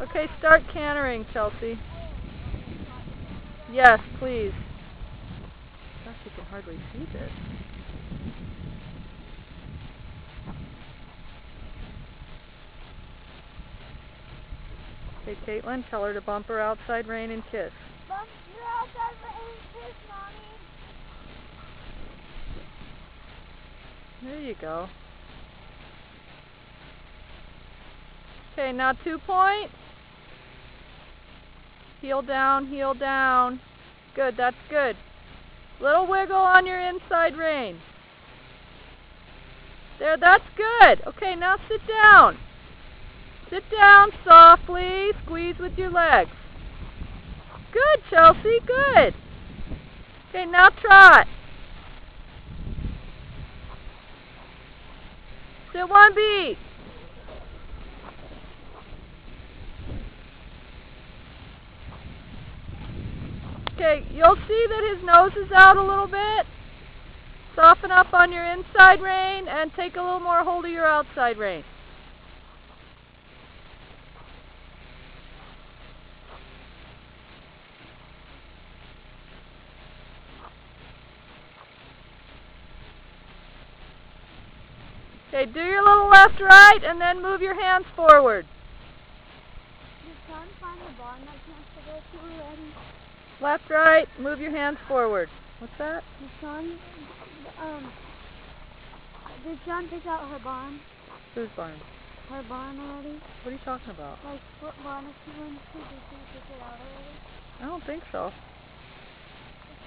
Okay, start cantering, Chelsea. Yes, please. Gosh, you can hardly see this. Okay, Caitlin, tell her to bump her outside rein and kiss. Bump your outside rein and kiss, Mommy. There you go. Okay, now 2 point. Heel down, heel down. Good, that's good. Little wiggle on your inside rein. There, that's good. Okay, now sit down. Sit down softly. Squeeze with your legs. Good, Chelsea, good. Okay, now trot. Sit one beat. Okay, you'll see that his nose is out a little bit. Soften up on your inside rein and take a little more hold of your outside rein. Okay, do your little left, right, and then move your hands forward. Did Sean find the barn that he wants to go to already? Left, right, move your hands forward. What's that? Did Sean pick out her barn? Whose barn? Her barn already? What are you talking about? Like, what barn is she going to? Did she pick it out already? I don't think so. If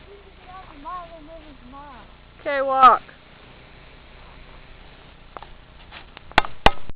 she picked it out tomorrow, then maybe tomorrow. Okay, walk.